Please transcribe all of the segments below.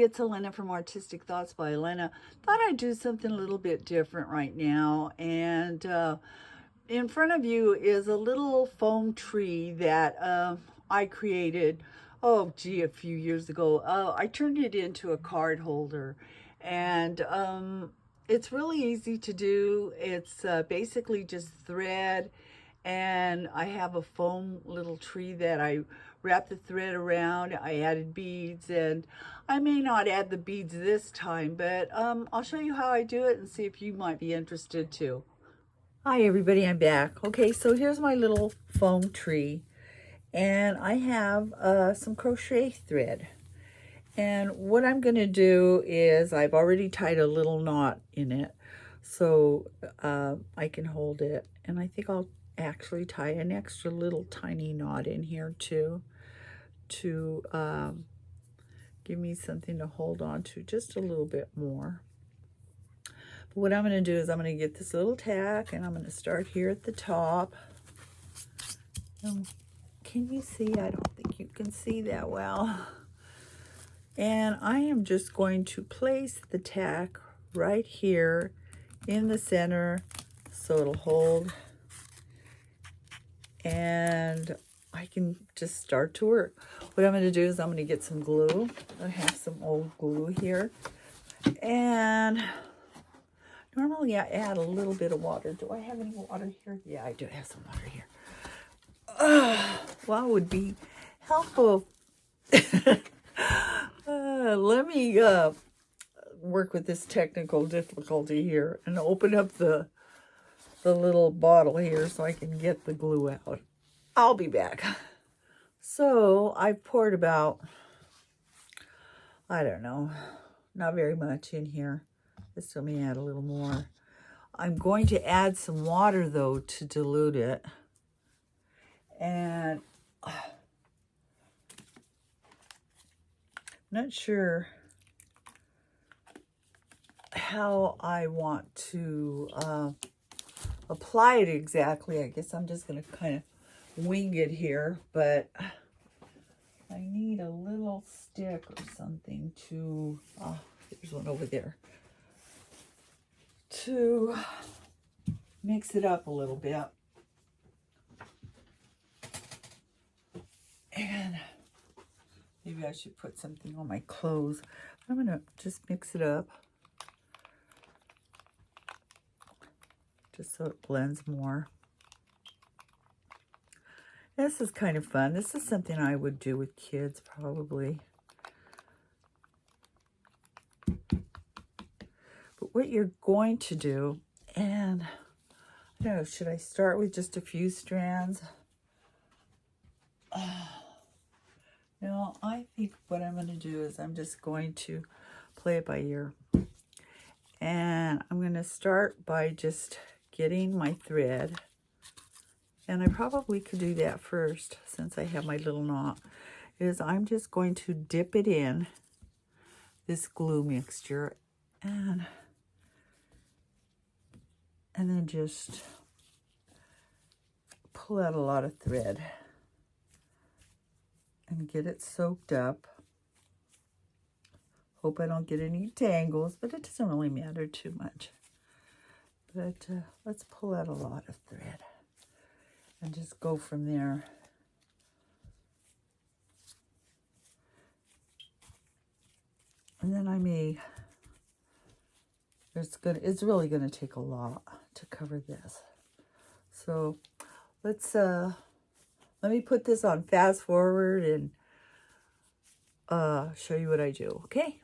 it's Elena from Artistic Thoughts by Elena. Thought I'd do something a little bit different right now. And in front of you is a little foam tree that I created, a few years ago. I turned it into a card holder. And it's really easy to do. It's basically just thread. And I have a foam little tree that I wrapped the thread around. I added beads, and I may not add the beads this time, but I'll show you how I do it and see if you might be interested too. Hi everybody, I'm back. Okay, so here's my little foam tree, and I have some crochet thread. And what I'm going to do is I've already tied a little knot in it, so I can hold it, and I think I'll actually tie an extra little tiny knot in here too, to give me something to hold on to just a little bit more. But what I'm going to do is I'm going to get this little tack, and I'm going to start here at the top. Can you see? I don't think you can see that well. And I am just going to place the tack right here in the center so it'll hold, and I can just start to work. What I'm going to do is I'm going to get some glue. I have some old glue here, and normally I add a little bit of water. Do I have any water here? Yeah, I do have some water here. Well, it would be helpful. Let me work with this technical difficulty here and open up the little bottle here so I can get the glue out. I'll be back. So I poured about, I don't know, not very much in here. This let me add a little more. I'm going to add some water though to dilute it. And I'm not sure how I want to apply it exactly. I guess I'm just going to kind of wing it here, but I need a little stick or something to, there's one over there, to mix it up a little bit. And maybe I should put something on my clothes. I'm going to just mix it up just so it blends more. This is kind of fun. This is something I would do with kids probably. But what you're going to do, and I don't know, should I start with just a few strands? No, I think what I'm going to do is I'm just going to play it by ear. And I'm going to start by just getting my thread. And I probably could do that first since I have my little knot. Is I'm just going to dip it in this glue mixture and then just pull out a lot of thread and get it soaked up. Hope I don't get any tangles, but it doesn't really matter too much. But let's pull out a lot of thread and just go from there. And then I may, it's really gonna take a lot to cover this. So let me put this on fast forward and show you what I do, okay?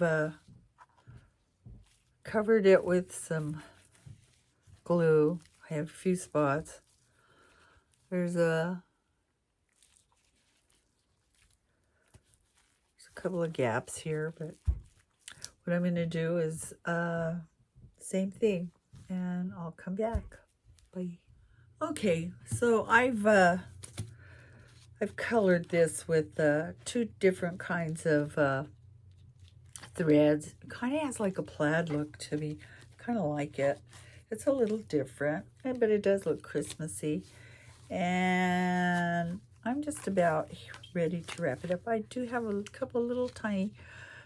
I've covered it with some glue. I have a few spots. There's a couple of gaps here, but what I'm going to do is same thing, and I'll come back. Bye. Okay, so I've colored this with 2 different kinds of threads. It kind of has like a plaid look to me. Kind of like it. It's a little different, but it does look Christmassy. And I'm just about ready to wrap it up. I do have a couple little tiny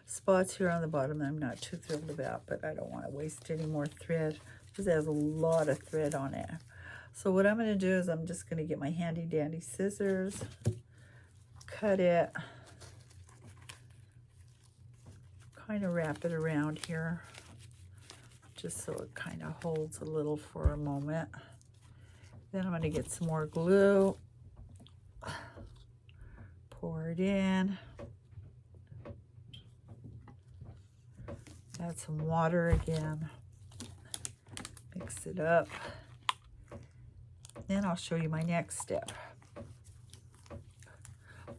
spots here on the bottom that I'm not too thrilled about, but I don't want to waste any more thread because it has a lot of thread on it. So what I'm going to do is I'm just going to get my handy dandy scissors, cut it, kind of wrap it around here just so it kind of holds a little for a moment. Then I'm going to get some more glue, pour it in, add some water again, mix it up. Then I'll show you my next step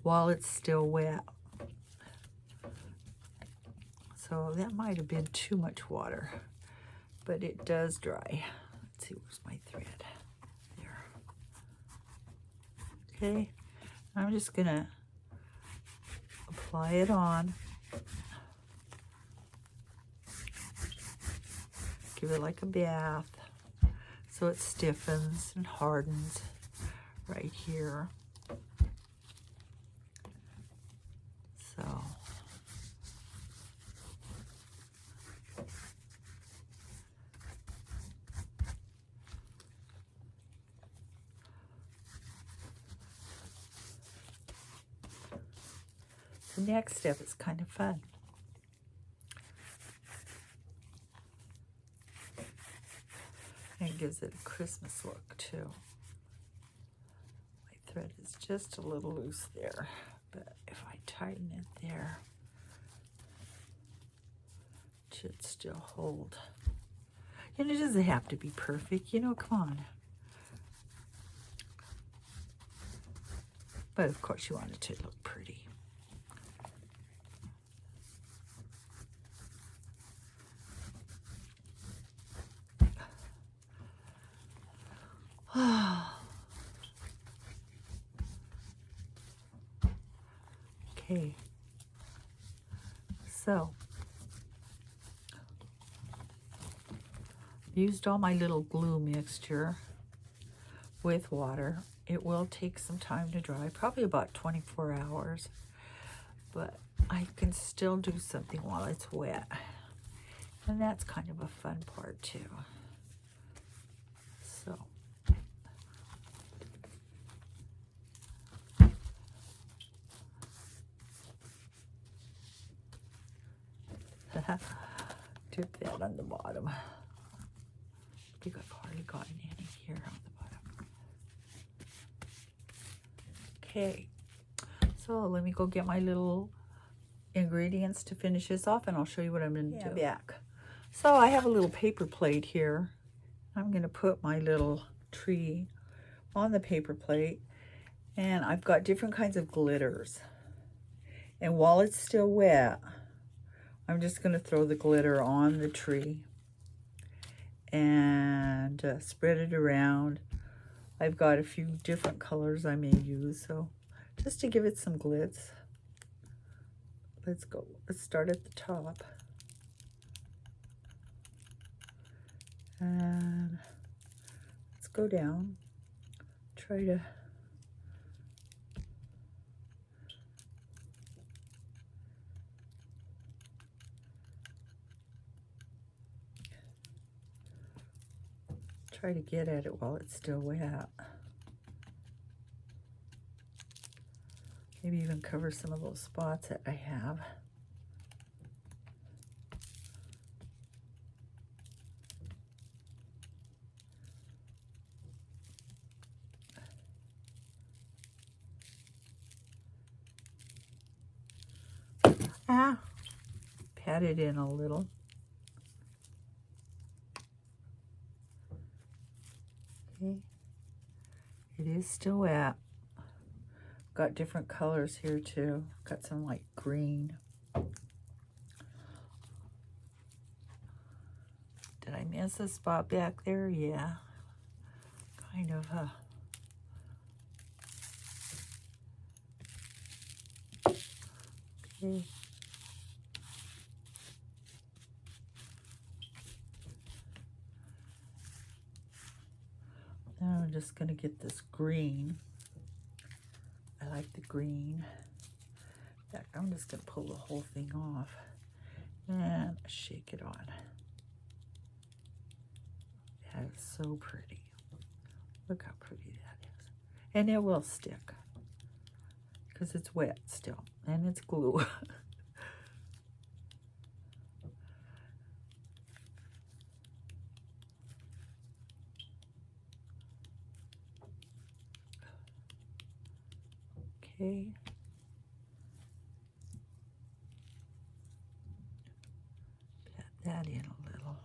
while it's still wet. So that might have been too much water, but it does dry. Let's see, where's my thread? There. Okay, I'm just gonna apply it on. Give it like a bath so it stiffens and hardens right here. So the next step is kind of fun. And it gives it a Christmas look too. My thread is just a little loose there, but if I tighten it there, it should still hold. And it doesn't have to be perfect, you know, come on. But of course you want it to look pretty. Okay, so used all my little glue mixture with water. It will take some time to dry, probably about 24 hours, but I can still do something while it's wet, and that's kind of a fun part too. So dip that on the bottom. I think I've hardly gotten any here on the bottom. Okay, so let me go get my little ingredients to finish this off, and I'll show you what I'm going to do back. So I have a little paper plate here. I'm going to put my little tree on the paper plate, and I've got different kinds of glitters. And while it's still wet, I'm just going to throw the glitter on the tree and spread it around. I've got a few different colors I may use, so just to give it some glitz. Let's go. Let's start at the top. And let's go down. Try to get at it while it's still wet. Maybe even cover some of those spots that I have. pat it in a little. Okay. It is still wet. Got different colors here too. Got some like green. Did I miss a spot back there? Yeah. Kind of, okay. Now I'm just gonna get this green. I like the green. In fact, I'm just gonna pull the whole thing off and shake it on. That is so pretty. Look how pretty that is. And it will stick because it's wet still and it's glue. Okay. Pat that in a little.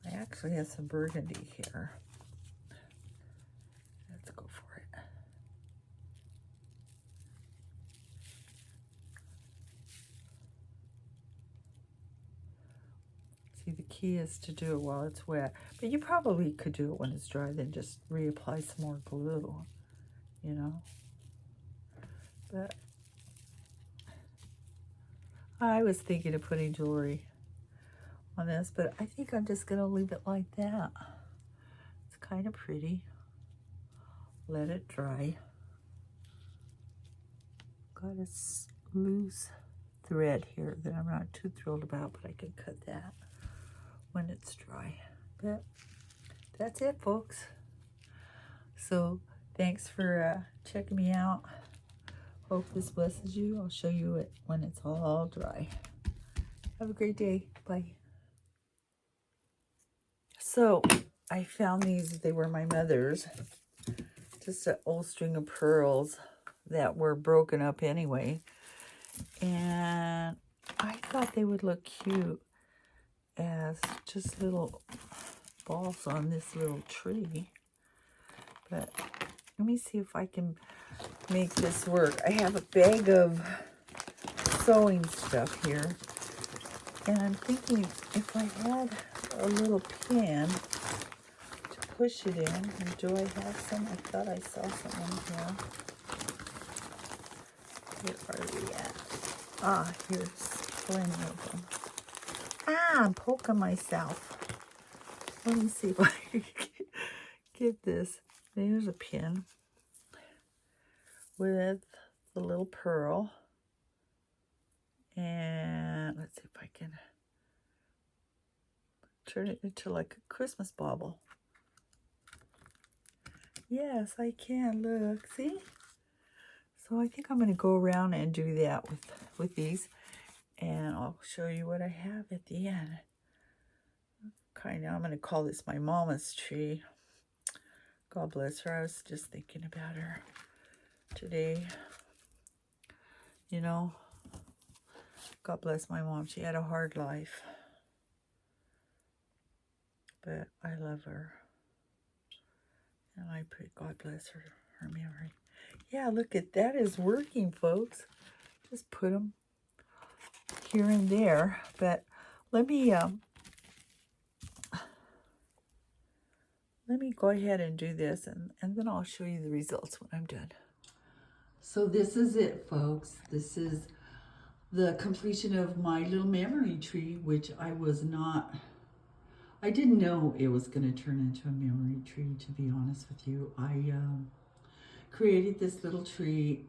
I actually have some burgundy here. Let's go for it. See, the key is to do it while it's wet. But you probably could do it when it's dry, then just reapply some more glue, you know. But I was thinking of putting jewelry on this, but I think I'm just gonna leave it like that. It's kind of pretty. Let it dry. Got a loose thread here that I'm not too thrilled about, but I can cut that when it's dry. But that's it, folks. So thanks for checking me out. Hope this blesses you. I'll show you it when it's all dry. Have a great day. Bye. So I found these. They were my mother's. Just an old string of pearls that were broken up anyway. And I thought they would look cute as just little balls on this little tree. But let me see if I can make this work. I have a bag of sewing stuff here. And I'm thinking if I had a little pin to push it in. And do I have some? I thought I saw some in here. Where are we at? Ah, here's plenty of them. Ah, I'm poking myself. Let me see if I can get this. There's a pin with the little pearl. And let's see if I can turn it into like a Christmas bauble. Yes, I can. Look, see? So I think I'm going to go around and do that with these. And I'll show you what I have at the end. Kind of, I'm going to call this my mama's tree. God bless her. I was just thinking about her today. You know, God bless my mom. She had a hard life. But I love her. And I pray God bless her memory. Yeah, look at that is working, folks. Just put them here and there. But let me go ahead and do this, and then I'll show you the results when I'm done. So this is it, folks. This is the completion of my little memory tree, which I didn't know it was going to turn into a memory tree, to be honest with you. I created this little tree,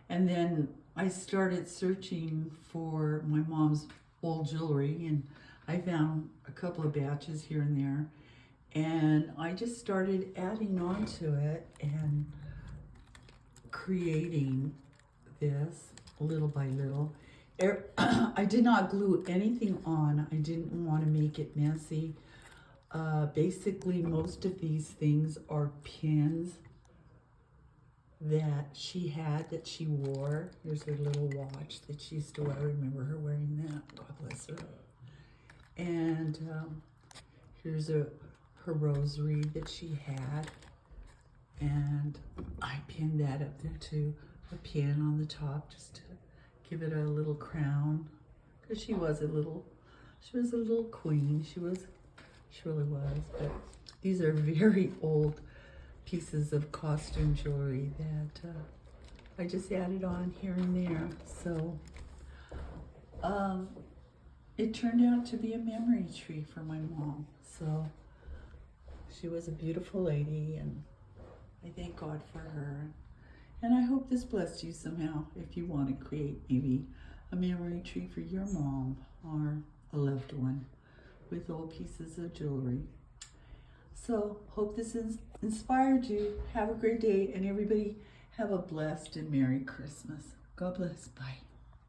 and then I started searching for my mom's old jewelry, and I found a couple of batches here and there. And I just started adding on to it and creating this little by little. I did not glue anything on. I didn't want to make it messy. Basically, most of these things are pins that she had that she wore. Here's her little watch that she used to wear. I remember her wearing that. God bless her. And here's her rosary that she had. And I pinned that up there too. A pin on the top just to give it a little crown. Because she was a little queen. She really was. But these are very old pieces of costume jewelry that I just added on here and there. So it turned out to be a memory tree for my mom. So she was a beautiful lady, and I thank God for her. And I hope this blessed you somehow if you want to create maybe a memory tree for your mom or a loved one with old pieces of jewelry. So hope this has inspired you. Have a great day, and everybody have a blessed and Merry Christmas. God bless. Bye.